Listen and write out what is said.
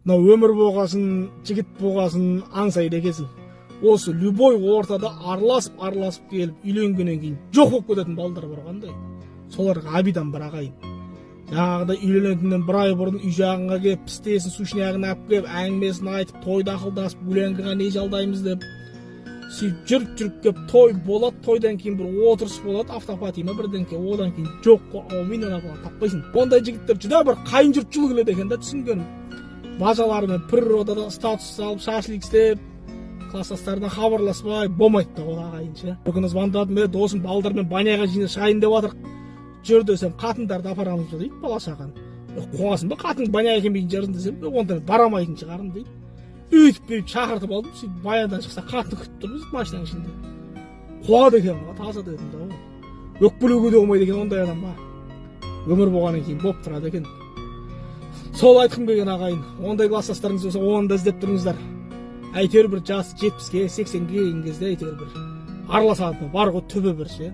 мына өмір болғасын, жігіт болғасын аңсайды екенсің. Осы любой ортада араласып келіп үйленгеннен кейін жоқ болып кететін балдар бар қандай. Соларға абидан бір ағайын. Жаңағыдай үйленетіннен бір ай бұрын үй жағыңа келіп, пістесін, сушнягын алып келіп, әңгімесін айтып, тойда ақылдасып, үйленгенге не жалдаймыз деп, сөйтіп жүріп келіп, той болады, тойдан кейін бір отырыс болады, автопатима бірден кейін, одан кейін жоқ қой, менен апалар таппайсың. Ондай жігіттер жүдә бір қайын жұртшылық келеді екен да, түсінгенім. Бажаларымен природада статус алып, шашлик істеп, класстастарына хабарласпай болмайды да ол ағайынша. Бір күні звондадым, досым балдармен баняға жиналып шығайын деп жатыр. Жүр десем, қатындарды апарамыз дейді, бала шаған. Қуасың ба, қатын баняға келмейтін жарсын десем, онда барамайтын шығарым дейді. Өйтіп шақыртып алдым, сөйтіп баяндан шықса қатын күтіп тұрмыз машинаның ішінде. Қуады екен, таза дедім да. Өкпелеуге де болмайды екен ондай адам ба. Өмір болғаннан кейін болып тұрады екен. Сол айтқым келген ағайын, ондай класстастарыңыз болса, оны да іздеп тұрыңыздар. Әйтеуір бір жасы 70-ге, 80-ге келген кезде әйтеуір бір араласады бар ғой түбі бір ше.